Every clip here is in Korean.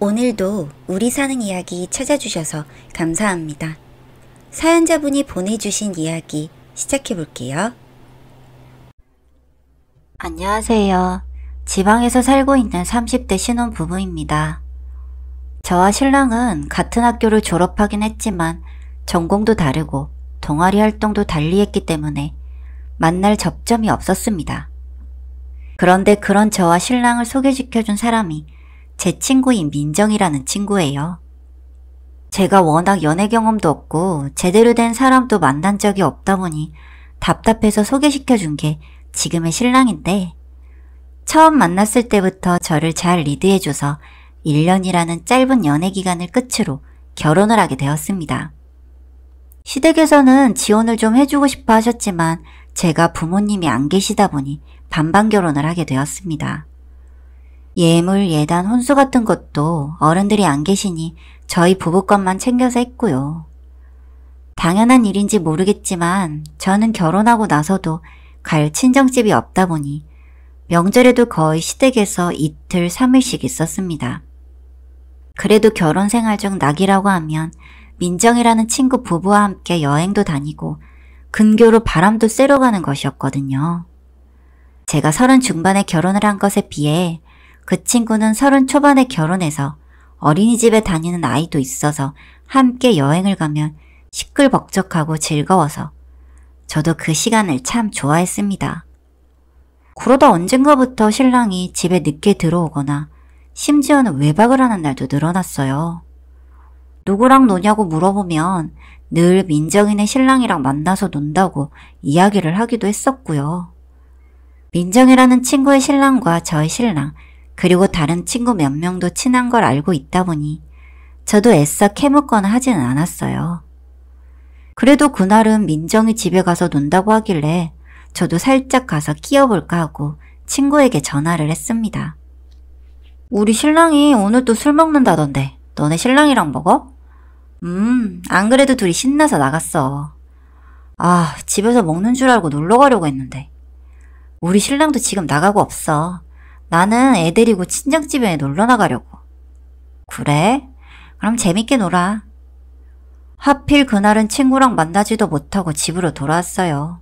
오늘도 우리 사는 이야기 찾아주셔서 감사합니다. 사연자분이 보내주신 이야기 시작해볼게요. 안녕하세요. 지방에서 살고 있는 30대 신혼부부입니다. 저와 신랑은 같은 학교를 졸업하긴 했지만 전공도 다르고 동아리 활동도 달리 했기 때문에 만날 접점이 없었습니다. 그런데 그런 저와 신랑을 소개시켜준 사람이 제 친구인 민정이라는 친구예요. 제가 워낙 연애 경험도 없고 제대로 된 사람도 만난 적이 없다 보니 답답해서 소개시켜준 게 지금의 신랑인데, 처음 만났을 때부터 저를 잘 리드해줘서 1년이라는 짧은 연애 기간을 끝으로 결혼을 하게 되었습니다. 시댁에서는 지원을 좀 해주고 싶어 하셨지만 제가 부모님이 안 계시다 보니 반반 결혼을 하게 되었습니다. 예물, 예단, 혼수 같은 것도 어른들이 안 계시니 저희 부부 것만 챙겨서 했고요. 당연한 일인지 모르겠지만 저는 결혼하고 나서도 갈 친정집이 없다 보니 명절에도 거의 시댁에서 이틀, 3일씩 있었습니다. 그래도 결혼 생활 중 낙이라고 하면 민정이라는 친구 부부와 함께 여행도 다니고 근교로 바람도 쐬러 가는 것이었거든요. 제가 30 중반에 결혼을 한 것에 비해 그 친구는 30 초반에 결혼해서 어린이집에 다니는 아이도 있어서 함께 여행을 가면 시끌벅적하고 즐거워서 저도 그 시간을 참 좋아했습니다. 그러다 언젠가부터 신랑이 집에 늦게 들어오거나 심지어는 외박을 하는 날도 늘어났어요. 누구랑 노냐고 물어보면 늘 민정이네 신랑이랑 만나서 논다고 이야기를 하기도 했었고요. 민정이라는 친구의 신랑과 저의 신랑, 그리고 다른 친구 몇 명도 친한 걸 알고 있다 보니 저도 애써 캐묻거나 하지는 않았어요. 그래도 그날은 민정이 집에 가서 논다고 하길래 저도 살짝 가서 끼어볼까 하고 친구에게 전화를 했습니다. 우리 신랑이 오늘 또 술 먹는다던데 너네 신랑이랑 먹어? 안 그래도 둘이 신나서 나갔어. 아, 집에서 먹는 줄 알고 놀러 가려고 했는데. 우리 신랑도 지금 나가고 없어. 나는 애 데리고 친정집에 놀러 나가려고. 그래? 그럼 재밌게 놀아. 하필 그날은 친구랑 만나지도 못하고 집으로 돌아왔어요.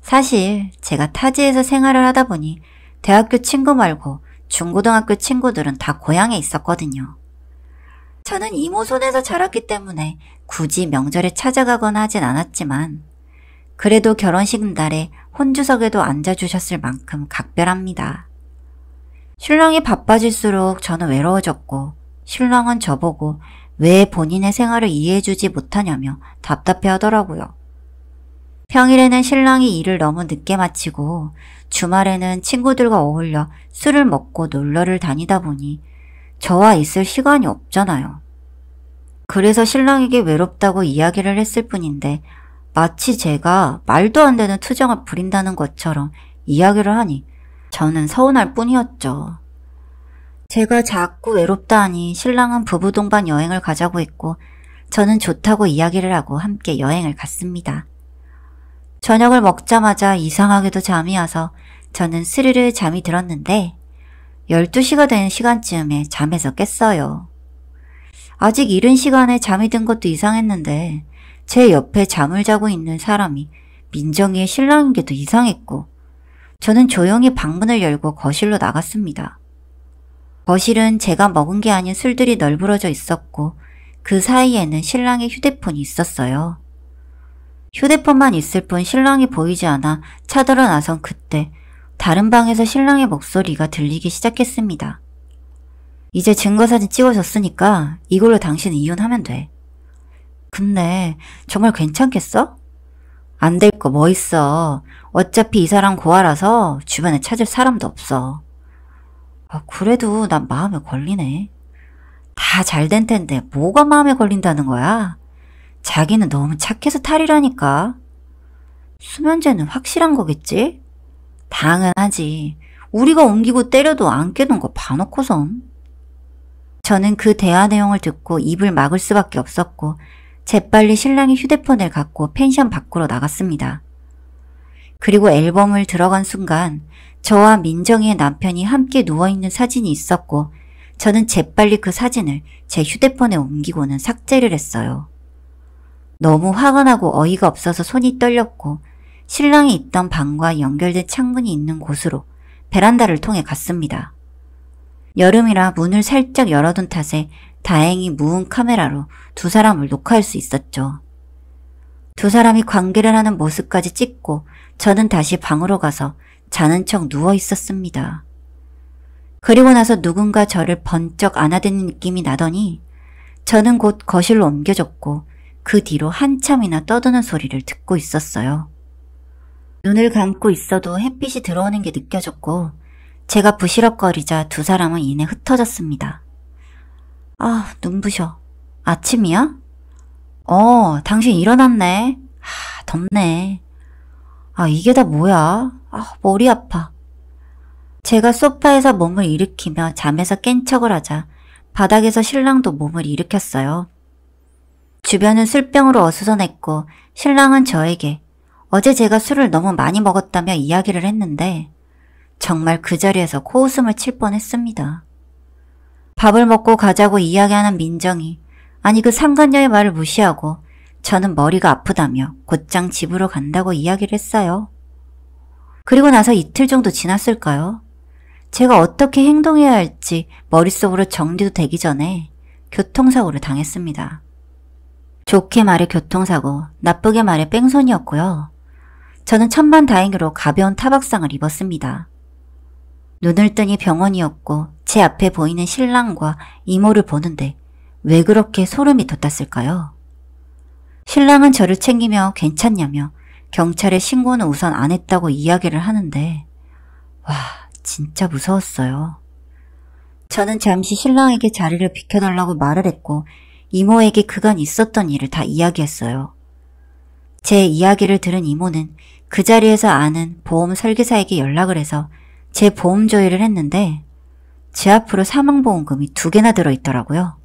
사실 제가 타지에서 생활을 하다 보니 대학교 친구 말고 중고등학교 친구들은 다 고향에 있었거든요. 저는 이모 손에서 자랐기 때문에 굳이 명절에 찾아가거나 하진 않았지만 그래도 결혼식 날에 혼주석에도 앉아주셨을 만큼 각별합니다. 신랑이 바빠질수록 저는 외로워졌고 신랑은 저보고 왜 본인의 생활을 이해해주지 못하냐며 답답해하더라고요. 평일에는 신랑이 일을 너무 늦게 마치고 주말에는 친구들과 어울려 술을 먹고 놀러를 다니다 보니 저와 있을 시간이 없잖아요. 그래서 신랑에게 외롭다고 이야기를 했을 뿐인데 마치 제가 말도 안 되는 투정을 부린다는 것처럼 이야기를 하니 저는 서운할 뿐이었죠. 제가 자꾸 외롭다 하니 신랑은 부부 동반 여행을 가자고 했고 저는 좋다고 이야기를 하고 함께 여행을 갔습니다. 저녁을 먹자마자 이상하게도 잠이 와서 저는 스르르 잠이 들었는데 12시가 되는 시간쯤에 잠에서 깼어요. 아직 이른 시간에 잠이 든 것도 이상했는데 제 옆에 잠을 자고 있는 사람이 민정이의 신랑인 게 더 이상했고 저는 조용히 방문을 열고 거실로 나갔습니다. 거실은 제가 먹은 게 아닌 술들이 널브러져 있었고 그 사이에는 신랑의 휴대폰이 있었어요. 휴대폰만 있을 뿐 신랑이 보이지 않아 차들어 나선 그때 다른 방에서 신랑의 목소리가 들리기 시작했습니다. 이제 증거사진 찍어줬으니까 이걸로 당신은 이혼하면 돼. 근데 정말 괜찮겠어? 안 될 거 뭐 있어. 어차피 이 사람 고아라서 주변에 찾을 사람도 없어. 아, 그래도 난 마음에 걸리네. 다 잘 된 텐데 뭐가 마음에 걸린다는 거야? 자기는 너무 착해서 탈이라니까. 수면제는 확실한 거겠지? 당연하지. 우리가 옮기고 때려도 안 깨는 거 봐놓고선. 저는 그 대화 내용을 듣고 입을 막을 수밖에 없었고 재빨리 신랑이 휴대폰을 갖고 펜션 밖으로 나갔습니다. 그리고 앨범을 들어간 순간 저와 민정이의 남편이 함께 누워있는 사진이 있었고 저는 재빨리 그 사진을 제 휴대폰에 옮기고는 삭제를 했어요. 너무 화가 나고 어이가 없어서 손이 떨렸고 신랑이 있던 방과 연결된 창문이 있는 곳으로 베란다를 통해 갔습니다. 여름이라 문을 살짝 열어둔 탓에 다행히 무음 카메라로 두 사람을 녹화할 수 있었죠. 두 사람이 관계를 하는 모습까지 찍고 저는 다시 방으로 가서 자는 척 누워 있었습니다. 그리고 나서 누군가 저를 번쩍 안아대는 느낌이 나더니 저는 곧 거실로 옮겨졌고 그 뒤로 한참이나 떠드는 소리를 듣고 있었어요. 눈을 감고 있어도 햇빛이 들어오는 게 느껴졌고 제가 부시럭거리자 두 사람은 이내 흩어졌습니다. 아, 눈부셔. 아침이야? 당신 일어났네. 덥네. 이게 다 뭐야? 머리 아파. 제가 소파에서 몸을 일으키며 잠에서 깬 척을 하자 바닥에서 신랑도 몸을 일으켰어요. 주변은 술병으로 어수선했고 신랑은 저에게 어제 제가 술을 너무 많이 먹었다며 이야기를 했는데 정말 그 자리에서 코웃음을 칠 뻔했습니다. 밥을 먹고 가자고 이야기하는 민정이 아니 그 상간녀의 말을 무시하고 저는 머리가 아프다며 곧장 집으로 간다고 이야기를 했어요. 그리고 나서 이틀 정도 지났을까요? 제가 어떻게 행동해야 할지 머릿속으로 정리도 되기 전에 교통사고를 당했습니다. 좋게 말해 교통사고, 나쁘게 말해 뺑소니였고요. 저는 천만다행으로 가벼운 타박상을 입었습니다. 눈을 뜨니 병원이었고 제 앞에 보이는 신랑과 이모를 보는데 왜 그렇게 소름이 돋았을까요? 신랑은 저를 챙기며 괜찮냐며 경찰에 신고는 우선 안 했다고 이야기를 하는데 와, 진짜 무서웠어요. 저는 잠시 신랑에게 자리를 비켜달라고 말을 했고 이모에게 그간 있었던 일을 다 이야기했어요. 제 이야기를 들은 이모는 그 자리에서 아는 보험 설계사에게 연락을 해서 제 보험 조회를 했는데 제 앞으로 사망보험금이 2개나 들어있더라고요.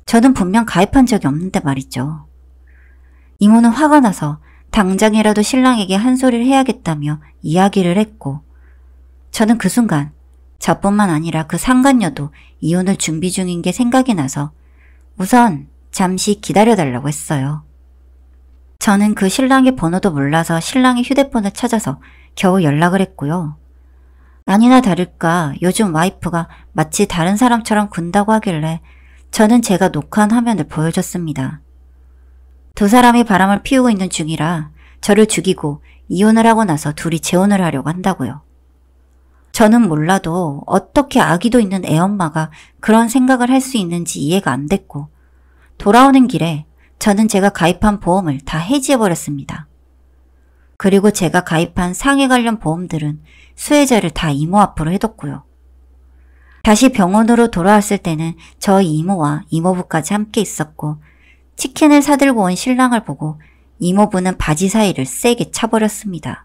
저는 분명 가입한 적이 없는데 말이죠. 이모는 화가 나서 당장이라도 신랑에게 한 소리를 해야겠다며 이야기를 했고 저는 그 순간 저뿐만 아니라 그 상간녀도 이혼을 준비 중인 게 생각이 나서 우선 잠시 기다려달라고 했어요. 저는 그 신랑의 번호도 몰라서 신랑의 휴대폰을 찾아서 겨우 연락을 했고요. 아니나 다를까 요즘 와이프가 마치 다른 사람처럼 군다고 하길래 저는 제가 녹화한 화면을 보여줬습니다. 두 사람이 바람을 피우고 있는 중이라 저를 죽이고 이혼을 하고 나서 둘이 재혼을 하려고 한다고요. 저는 몰라도 어떻게 아기도 있는 애엄마가 그런 생각을 할 수 있는지 이해가 안 됐고 돌아오는 길에 저는 제가 가입한 보험을 다 해지해버렸습니다. 그리고 제가 가입한 상해 관련 보험들은 수혜자를 다 이모 앞으로 해뒀고요. 다시 병원으로 돌아왔을 때는 저희 이모와 이모부까지 함께 있었고 치킨을 사들고 온 신랑을 보고 이모부는 바지 사이를 세게 차버렸습니다.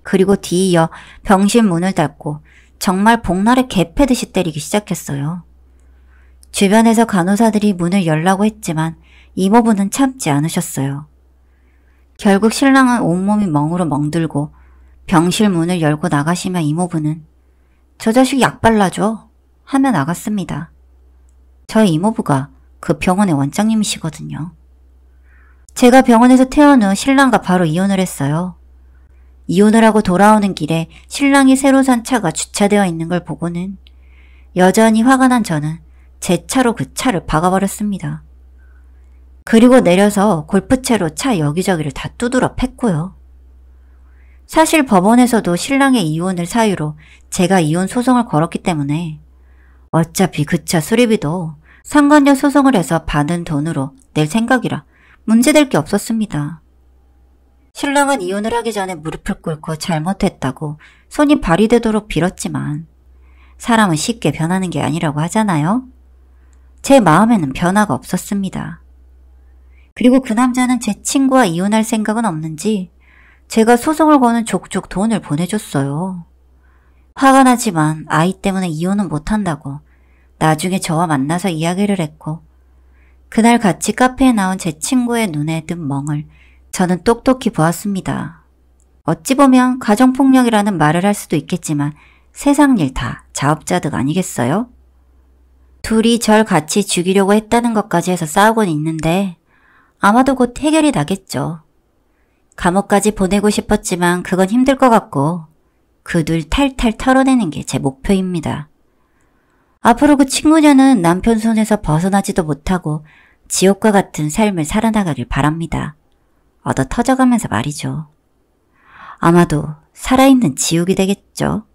그리고 뒤이어 병실 문을 닫고 정말 복날에 개 패듯이 때리기 시작했어요. 주변에서 간호사들이 문을 열라고 했지만 이모부는 참지 않으셨어요. 결국 신랑은 온몸이 멍으로 멍들고 병실 문을 열고 나가시며 이모부는 저 자식 약 발라줘 하며 나갔습니다. 저희 이모부가 그 병원의 원장님이시거든요. 제가 병원에서 퇴원 후 신랑과 바로 이혼을 했어요. 이혼을 하고 돌아오는 길에 신랑이 새로 산 차가 주차되어 있는 걸 보고는 여전히 화가 난 저는 제 차로 그 차를 박아버렸습니다. 그리고 내려서 골프채로 차 여기저기를 다 두드러 팼고요. 사실 법원에서도 신랑의 이혼을 사유로 제가 이혼 소송을 걸었기 때문에 어차피 그 차 수리비도 상간녀 소송을 해서 받은 돈으로 낼 생각이라 문제될 게 없었습니다. 신랑은 이혼을 하기 전에 무릎을 꿇고 잘못했다고 손이 발이 되도록 빌었지만 사람은 쉽게 변하는 게 아니라고 하잖아요. 제 마음에는 변화가 없었습니다. 그리고 그 남자는 제 친구와 이혼할 생각은 없는지 제가 소송을 거는 족족 돈을 보내줬어요. 화가 나지만 아이 때문에 이혼은 못한다고 나중에 저와 만나서 이야기를 했고 그날 같이 카페에 나온 제 친구의 눈에 든 멍을 저는 똑똑히 보았습니다. 어찌 보면 가정폭력이라는 말을 할 수도 있겠지만 세상 일 다 자업자득 아니겠어요? 둘이 절 같이 죽이려고 했다는 것까지 해서 싸우곤 있는데 아마도 곧 해결이 나겠죠. 감옥까지 보내고 싶었지만 그건 힘들 것 같고 그 둘 탈탈 털어내는 게 제 목표입니다. 앞으로 그 친구녀는 남편 손에서 벗어나지도 못하고 지옥과 같은 삶을 살아나가길 바랍니다. 얻어 터져가면서 말이죠. 아마도 살아있는 지옥이 되겠죠.